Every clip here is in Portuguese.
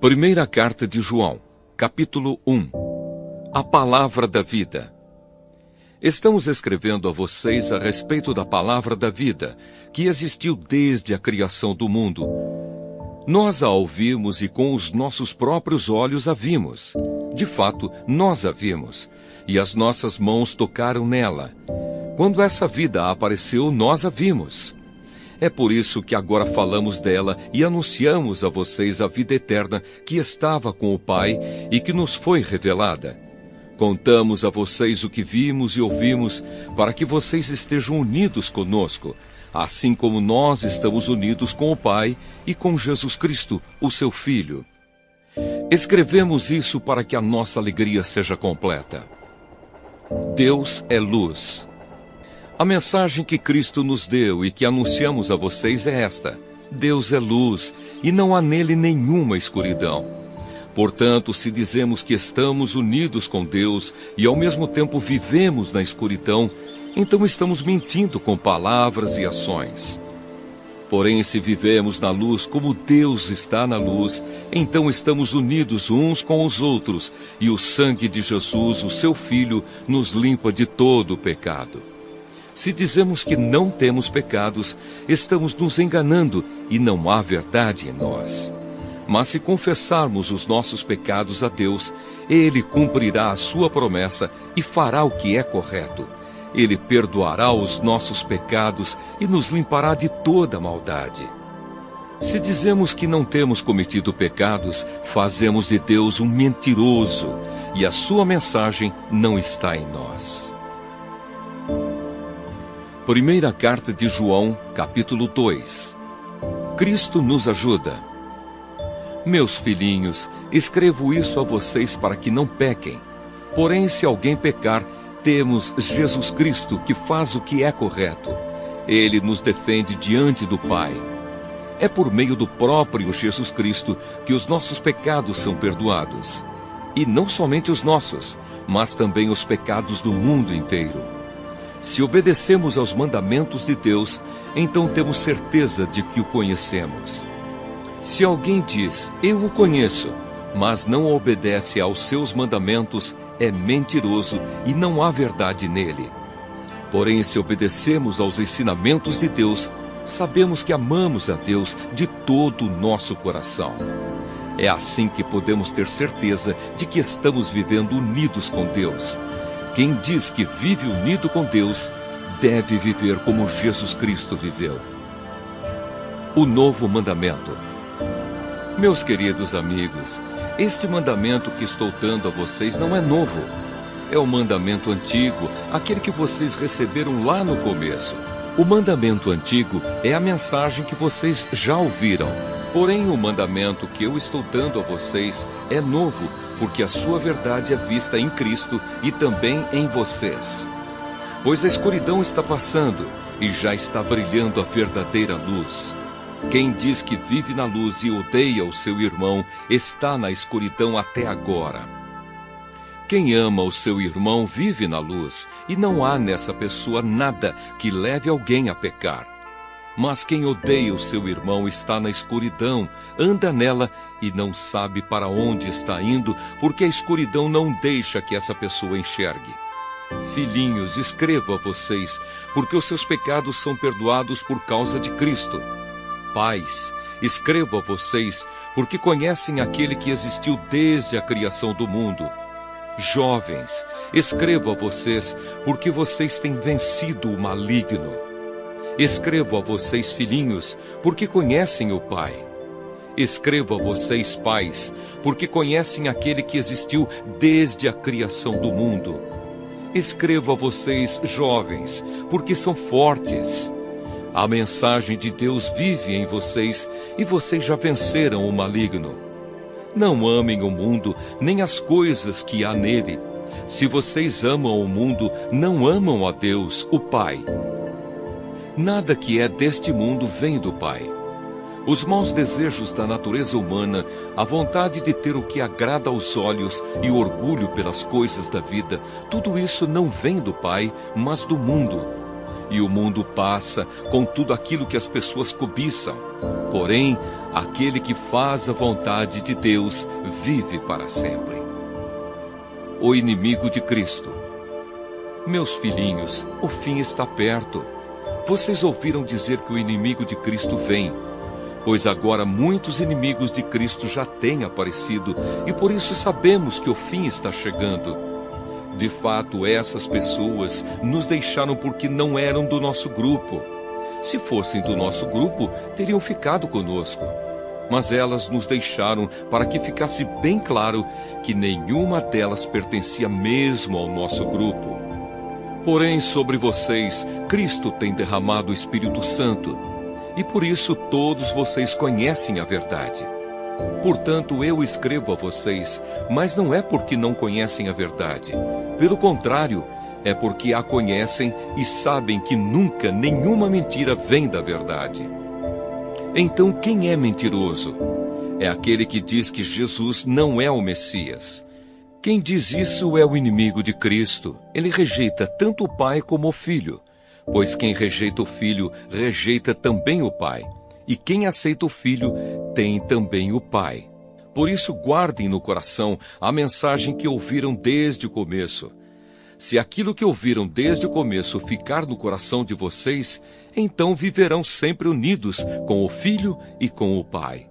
Primeira carta de João, capítulo 1. A palavra da vida. Estamos escrevendo a vocês a respeito da palavra da vida, que existiu desde a criação do mundo. Nós a ouvimos e com os nossos próprios olhos a vimos. De fato, nós a vimos, e as nossas mãos tocaram nela. Quando essa vida apareceu, nós a vimos. É por isso que agora falamos dela e anunciamos a vocês a vida eterna que estava com o Pai e que nos foi revelada. Contamos a vocês o que vimos e ouvimos para que vocês estejam unidos conosco, assim como nós estamos unidos com o Pai e com Jesus Cristo, o seu Filho. Escrevemos isso para que a nossa alegria seja completa. Deus é luz. A mensagem que Cristo nos deu e que anunciamos a vocês é esta: Deus é luz e não há nele nenhuma escuridão. Portanto, se dizemos que estamos unidos com Deus e ao mesmo tempo vivemos na escuridão, então estamos mentindo com palavras e ações. Porém, se vivemos na luz como Deus está na luz, então estamos unidos uns com os outros, e o sangue de Jesus, o seu Filho, nos limpa de todo o pecado. Se dizemos que não temos pecados, estamos nos enganando e não há verdade em nós. Mas se confessarmos os nossos pecados a Deus, Ele cumprirá a sua promessa e fará o que é correto. Ele perdoará os nossos pecados e nos limpará de toda maldade. Se dizemos que não temos cometido pecados, fazemos de Deus um mentiroso e a sua mensagem não está em nós. Primeira carta de João, capítulo 2. Cristo nos ajuda. Meus filhinhos, escrevo isso a vocês para que não pequem. Porém, se alguém pecar, temos Jesus Cristo, que faz o que é correto. Ele nos defende diante do Pai. É por meio do próprio Jesus Cristo que os nossos pecados são perdoados. E não somente os nossos, mas também os pecados do mundo inteiro. Se obedecemos aos mandamentos de Deus, então temos certeza de que o conhecemos. Se alguém diz, eu o conheço, mas não obedece aos seus mandamentos, é mentiroso e não há verdade nele. Porém, se obedecemos aos ensinamentos de Deus, sabemos que amamos a Deus de todo o nosso coração. É assim que podemos ter certeza de que estamos vivendo unidos com Deus. Quem diz que vive unido com Deus, deve viver como Jesus Cristo viveu. O novo mandamento. Meus queridos amigos, este mandamento que estou dando a vocês não é novo. É o mandamento antigo, aquele que vocês receberam lá no começo. O mandamento antigo é a mensagem que vocês já ouviram. Porém, o mandamento que eu estou dando a vocês é novo, porque a sua verdade é vista em Cristo e também em vocês. Pois a escuridão está passando e já está brilhando a verdadeira luz. Quem diz que vive na luz e odeia o seu irmão está na escuridão até agora. Quem ama o seu irmão vive na luz e não há nessa pessoa nada que leve alguém a pecar. Mas quem odeia o seu irmão está na escuridão, anda nela e não sabe para onde está indo, porque a escuridão não deixa que essa pessoa enxergue. Filhinhos, escrevo a vocês, porque os seus pecados são perdoados por causa de Cristo. Pais, escrevo a vocês, porque conhecem aquele que existiu desde a criação do mundo. Jovens, escrevo a vocês, porque vocês têm vencido o maligno. Escrevo a vocês, filhinhos, porque conhecem o Pai. Escrevo a vocês, pais, porque conhecem aquele que existiu desde a criação do mundo. Escrevo a vocês, jovens, porque são fortes. A mensagem de Deus vive em vocês e vocês já venceram o maligno. Não amem o mundo, nem as coisas que há nele. Se vocês amam o mundo, não amam a Deus, o Pai. Nada que é deste mundo vem do Pai. Os maus desejos da natureza humana, a vontade de ter o que agrada aos olhos e o orgulho pelas coisas da vida, tudo isso não vem do Pai, mas do mundo. E o mundo passa com tudo aquilo que as pessoas cobiçam. Porém, Aquele que faz a vontade de Deus vive para sempre. O inimigo de Cristo. Meus filhinhos, o fim está perto. Vocês ouviram dizer que o inimigo de Cristo vem, pois agora muitos inimigos de Cristo já têm aparecido, e por isso sabemos que o fim está chegando. De fato, essas pessoas nos deixaram porque não eram do nosso grupo. Se fossem do nosso grupo, teriam ficado conosco. Mas elas nos deixaram para que ficasse bem claro que nenhuma delas pertencia mesmo ao nosso grupo. Porém, sobre vocês, Cristo tem derramado o Espírito Santo, e por isso todos vocês conhecem a verdade. Portanto, eu escrevo a vocês, mas não é porque não conhecem a verdade. Pelo contrário, é porque a conhecem e sabem que nunca nenhuma mentira vem da verdade. Então, quem é mentiroso? É aquele que diz que Jesus não é o Messias. Quem diz isso é o inimigo de Cristo. Ele rejeita tanto o Pai como o Filho, pois quem rejeita o Filho, rejeita também o Pai. E quem aceita o Filho, tem também o Pai. Por isso, guardem no coração a mensagem que ouviram desde o começo. Se aquilo que ouviram desde o começo ficar no coração de vocês, então viverão sempre unidos com o Filho e com o Pai.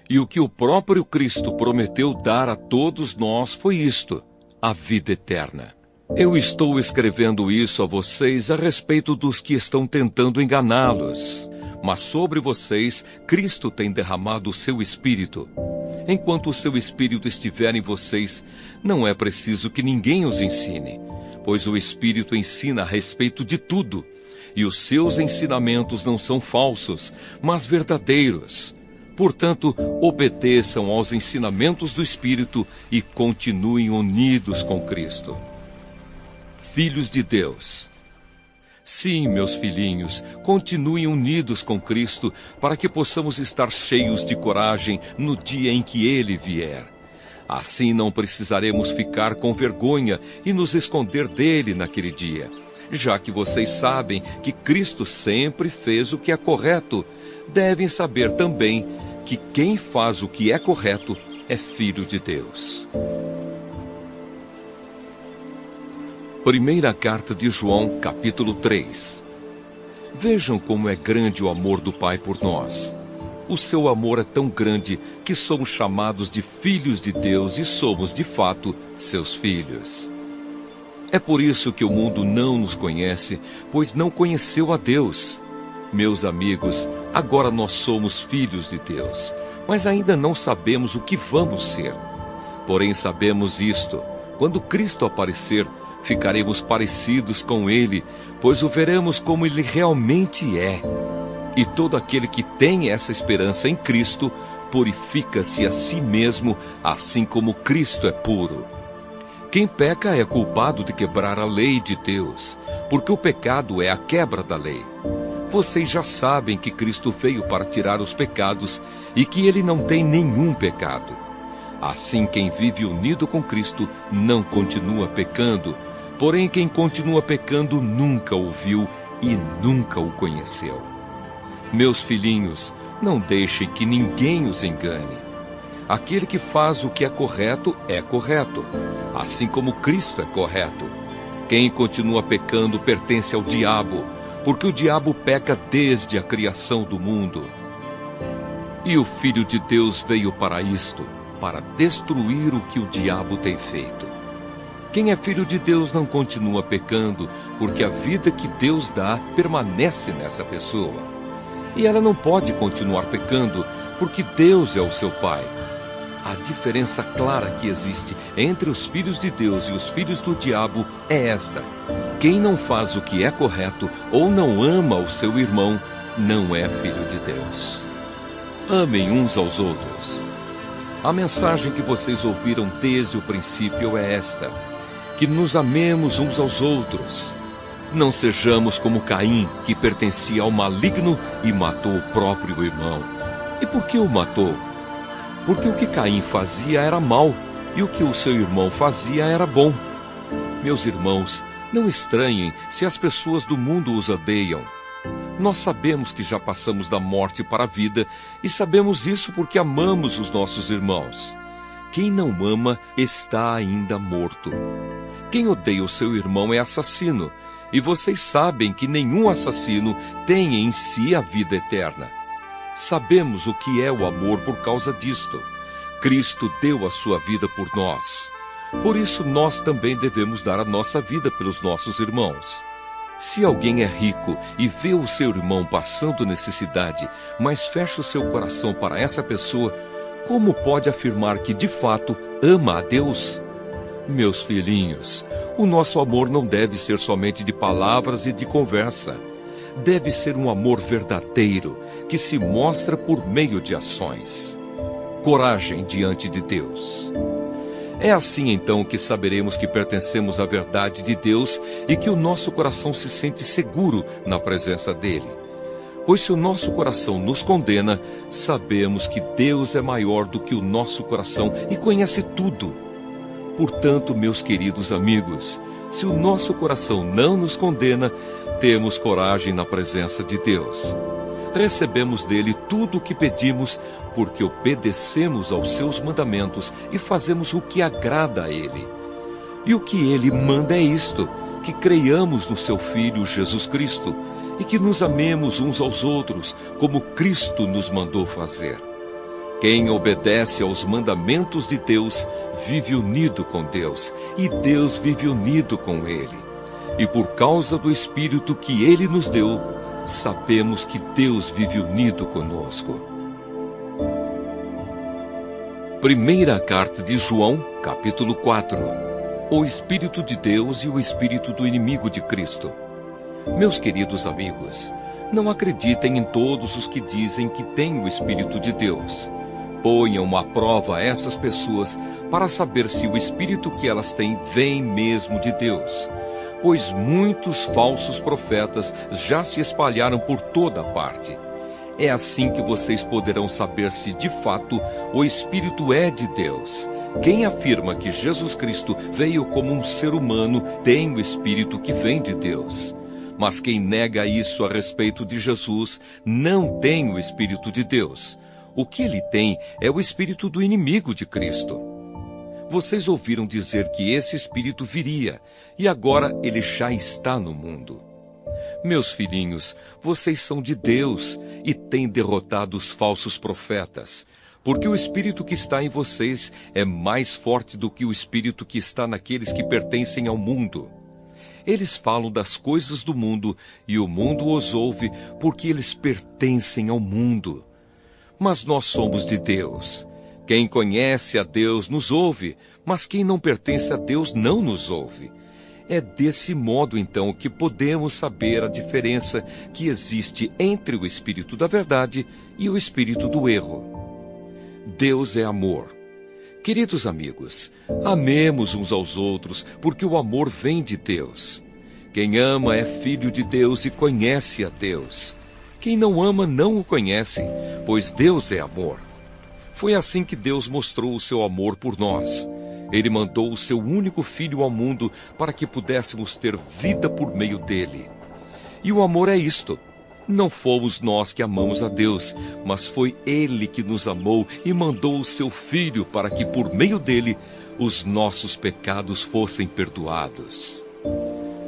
E o que o próprio Cristo prometeu dar a todos nós foi isto: a vida eterna. Eu estou escrevendo isso a vocês a respeito dos que estão tentando enganá-los. Mas sobre vocês, Cristo tem derramado o seu Espírito. Enquanto o seu Espírito estiver em vocês, não é preciso que ninguém os ensine, pois o Espírito ensina a respeito de tudo, e os seus ensinamentos não são falsos, mas verdadeiros. Portanto, obedeçam aos ensinamentos do Espírito e continuem unidos com Cristo. Filhos de Deus. Sim, meus filhinhos, continuem unidos com Cristo para que possamos estar cheios de coragem no dia em que Ele vier. Assim não precisaremos ficar com vergonha e nos esconder dele naquele dia, já que vocês sabem que Cristo sempre fez o que é correto. Devem saber também que quem faz o que é correto é filho de Deus. Primeira carta de João, capítulo 3. Vejam como é grande o amor do Pai por nós. O seu amor é tão grande que somos chamados de filhos de Deus e somos, de fato, seus filhos. É por isso que o mundo não nos conhece, pois não conheceu a Deus. Meus amigos, agora nós somos filhos de Deus, mas ainda não sabemos o que vamos ser. Porém sabemos isto: quando Cristo aparecer, ficaremos parecidos com Ele, pois o veremos como Ele realmente é. E todo aquele que tem essa esperança em Cristo, purifica-se a si mesmo, assim como Cristo é puro. Quem peca é culpado de quebrar a lei de Deus, porque o pecado é a quebra da lei. Vocês já sabem que Cristo veio para tirar os pecados e que Ele não tem nenhum pecado. Assim, quem vive unido com Cristo não continua pecando, porém quem continua pecando nunca o viu e nunca o conheceu. Meus filhinhos, não deixem que ninguém os engane. Aquele que faz o que é correto, assim como Cristo é correto. Quem continua pecando pertence ao diabo, porque o diabo peca desde a criação do mundo. E o Filho de Deus veio para isto, para destruir o que o diabo tem feito. Quem é filho de Deus não continua pecando, porque a vida que Deus dá permanece nessa pessoa. E ela não pode continuar pecando, porque Deus é o seu Pai. A diferença clara que existe entre os filhos de Deus e os filhos do diabo é esta: quem não faz o que é correto ou não ama o seu irmão, não é filho de Deus. Amem uns aos outros. A mensagem que vocês ouviram desde o princípio é esta: que nos amemos uns aos outros. Não sejamos como Caim, que pertencia ao maligno e matou o próprio irmão. E por que o matou? Porque o que Caim fazia era mal, e o que o seu irmão fazia era bom. Meus irmãos, não estranhem se as pessoas do mundo os odeiam. Nós sabemos que já passamos da morte para a vida e sabemos isso porque amamos os nossos irmãos. Quem não ama está ainda morto. Quem odeia o seu irmão é assassino, e vocês sabem que nenhum assassino tem em si a vida eterna. Sabemos o que é o amor por causa disto. Cristo deu a sua vida por nós. Por isso nós também devemos dar a nossa vida pelos nossos irmãos. Se alguém é rico e vê o seu irmão passando necessidade, mas fecha o seu coração para essa pessoa, como pode afirmar que de fato ama a Deus? Meus filhinhos, o nosso amor não deve ser somente de palavras e de conversa. Deve ser um amor verdadeiro, que se mostra por meio de ações. Coragem diante de Deus. É assim então que saberemos que pertencemos à verdade de Deus e que o nosso coração se sente seguro na presença dele. Pois se o nosso coração nos condena, sabemos que Deus é maior do que o nosso coração e conhece tudo. Portanto, meus queridos amigos, se o nosso coração não nos condena, temos coragem na presença de Deus. Recebemos dele tudo o que pedimos, porque obedecemos aos seus mandamentos e fazemos o que agrada a ele. E o que ele manda é isto, que creiamos no seu Filho Jesus Cristo, e que nos amemos uns aos outros, como Cristo nos mandou fazer. Quem obedece aos mandamentos de Deus, vive unido com Deus, e Deus vive unido com ele. E por causa do Espírito que ele nos deu, sabemos que Deus vive unido conosco. Primeira carta de João, capítulo 4. O Espírito de Deus e o Espírito do inimigo de Cristo. Meus queridos amigos, não acreditem em todos os que dizem que têm o Espírito de Deus. Ponham à prova essas pessoas para saber se o Espírito que elas têm vem mesmo de Deus. Pois muitos falsos profetas já se espalharam por toda parte. É assim que vocês poderão saber se de fato o Espírito é de Deus. Quem afirma que Jesus Cristo veio como um ser humano tem o Espírito que vem de Deus. Mas quem nega isso a respeito de Jesus não tem o Espírito de Deus. O que ele tem é o espírito do inimigo de Cristo. Vocês ouviram dizer que esse espírito viria, e agora ele já está no mundo. Meus filhinhos, vocês são de Deus e têm derrotado os falsos profetas, porque o espírito que está em vocês é mais forte do que o espírito que está naqueles que pertencem ao mundo. Eles falam das coisas do mundo, e o mundo os ouve, porque eles pertencem ao mundo. Mas nós somos de Deus. Quem conhece a Deus nos ouve, mas quem não pertence a Deus não nos ouve. É desse modo, então, que podemos saber a diferença que existe entre o Espírito da verdade e o Espírito do erro. Deus é amor. Queridos amigos, amemos uns aos outros, porque o amor vem de Deus. Quem ama é filho de Deus e conhece a Deus. Quem não ama não o conhece, pois Deus é amor. Foi assim que Deus mostrou o seu amor por nós. Ele mandou o seu único Filho ao mundo para que pudéssemos ter vida por meio dele. E o amor é isto. Não fomos nós que amamos a Deus, mas foi Ele que nos amou e mandou o seu Filho para que por meio dele os nossos pecados fossem perdoados.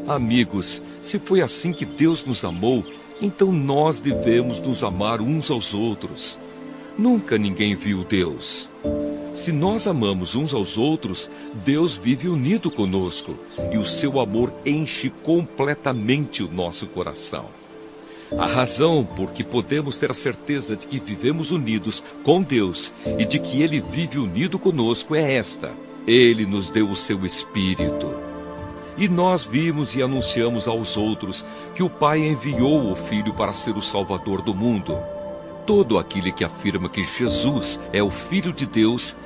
Amigos, se foi assim que Deus nos amou, então nós devemos nos amar uns aos outros. Nunca ninguém viu Deus. Se nós amamos uns aos outros, Deus vive unido conosco, e o seu amor enche completamente o nosso coração. A razão por que podemos ter a certeza de que vivemos unidos com Deus e de que Ele vive unido conosco é esta: Ele nos deu o seu Espírito. E nós vimos e anunciamos aos outros que o Pai enviou o Filho para ser o Salvador do mundo. Todo aquele que afirma que Jesus é o Filho de Deus,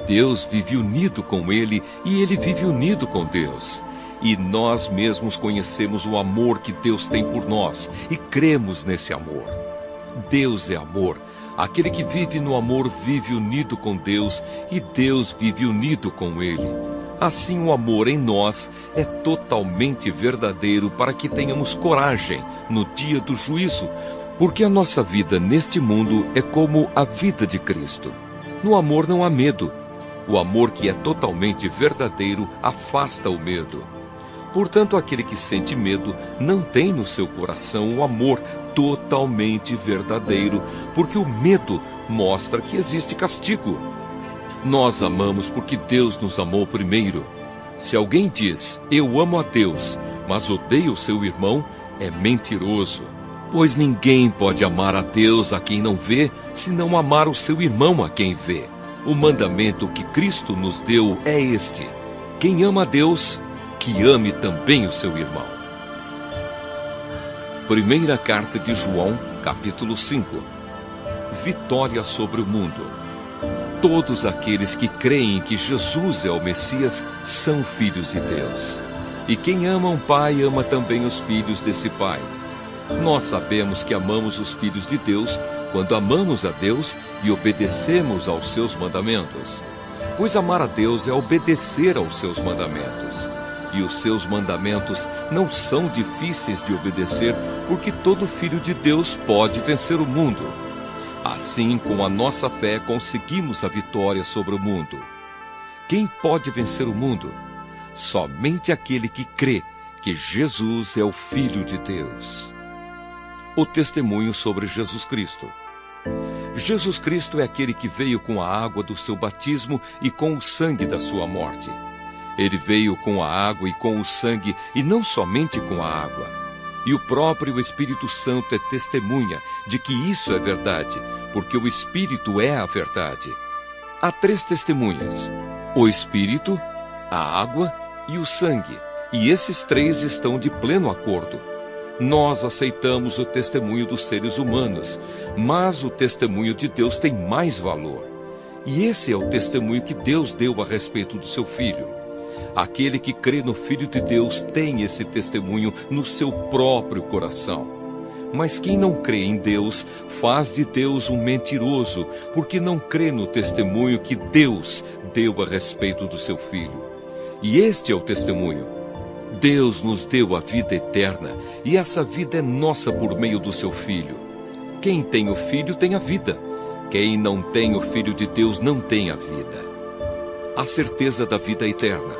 Deus vive unido com ele e ele vive unido com Deus. E nós mesmos conhecemos o amor que Deus tem por nós e cremos nesse amor. Deus é amor. Aquele que vive no amor vive unido com Deus e Deus vive unido com ele. Assim, o amor em nós é totalmente verdadeiro para que tenhamos coragem no dia do juízo, porque a nossa vida neste mundo é como a vida de Cristo. No amor não há medo. O amor que é totalmente verdadeiro afasta o medo. Portanto, aquele que sente medo não tem no seu coração o amor totalmente verdadeiro, porque o medo mostra que existe castigo. Nós amamos porque Deus nos amou primeiro. Se alguém diz, eu amo a Deus, mas odeia o seu irmão, é mentiroso. Pois ninguém pode amar a Deus a quem não vê, se não amar o seu irmão a quem vê. O mandamento que Cristo nos deu é este: quem ama a Deus, que ame também o seu irmão. Primeira carta de João, capítulo 5. Vitória sobre o mundo. Todos aqueles que creem que Jesus é o Messias são filhos de Deus. E quem ama um pai ama também os filhos desse pai. Nós sabemos que amamos os filhos de Deus quando amamos a Deus e obedecemos aos seus mandamentos. Pois amar a Deus é obedecer aos seus mandamentos. E os seus mandamentos não são difíceis de obedecer, porque todo filho de Deus pode vencer o mundo. Assim, com a nossa fé, conseguimos a vitória sobre o mundo. Quem pode vencer o mundo? Somente aquele que crê que Jesus é o Filho de Deus. O testemunho sobre Jesus Cristo. Jesus Cristo é aquele que veio com a água do seu batismo e com o sangue da sua morte. Ele veio com a água e com o sangue, e não somente com a água. E o próprio Espírito Santo é testemunha de que isso é verdade, porque o Espírito é a verdade. Há 3 testemunhas: o Espírito, a água e o sangue, e esses 3 estão de pleno acordo. Nós aceitamos o testemunho dos seres humanos, mas o testemunho de Deus tem mais valor. E esse é o testemunho que Deus deu a respeito do seu Filho. Aquele que crê no Filho de Deus tem esse testemunho no seu próprio coração. Mas quem não crê em Deus faz de Deus um mentiroso, porque não crê no testemunho que Deus deu a respeito do seu Filho. E este é o testemunho. Deus nos deu a vida eterna, e essa vida é nossa por meio do seu Filho. Quem tem o Filho tem a vida. Quem não tem o Filho de Deus não tem a vida. A certeza da vida eterna.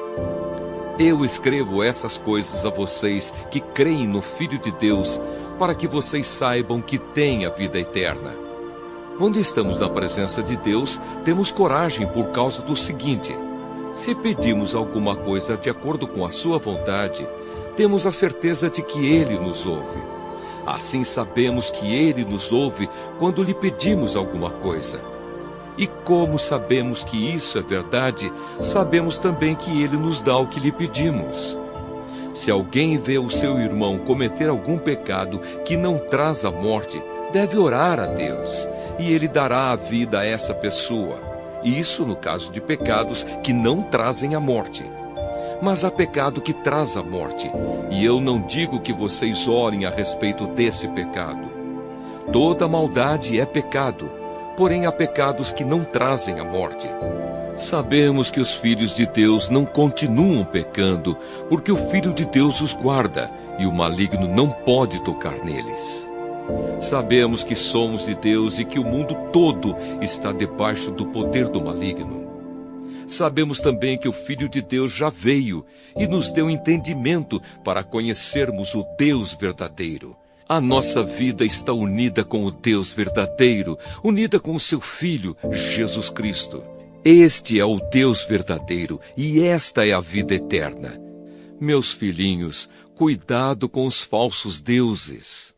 Eu escrevo essas coisas a vocês que creem no Filho de Deus, para que vocês saibam que têm a vida eterna. Quando estamos na presença de Deus, temos coragem por causa do seguinte: se pedimos alguma coisa de acordo com a sua vontade, temos a certeza de que Ele nos ouve. Assim sabemos que Ele nos ouve quando lhe pedimos alguma coisa. E como sabemos que isso é verdade, sabemos também que Ele nos dá o que lhe pedimos. Se alguém vê o seu irmão cometer algum pecado que não traz a morte, deve orar a Deus, e Ele dará a vida a essa pessoa. Isso no caso de pecados que não trazem a morte. Mas há pecado que traz a morte, e eu não digo que vocês orem a respeito desse pecado. Toda maldade é pecado, porém há pecados que não trazem a morte. Sabemos que os filhos de Deus não continuam pecando, porque o Filho de Deus os guarda, e o maligno não pode tocar neles. Sabemos que somos de Deus e que o mundo todo está debaixo do poder do maligno. Sabemos também que o Filho de Deus já veio e nos deu entendimento para conhecermos o Deus verdadeiro. A nossa vida está unida com o Deus verdadeiro, unida com o seu Filho, Jesus Cristo. Este é o Deus verdadeiro e esta é a vida eterna. Meus filhinhos, cuidado com os falsos deuses.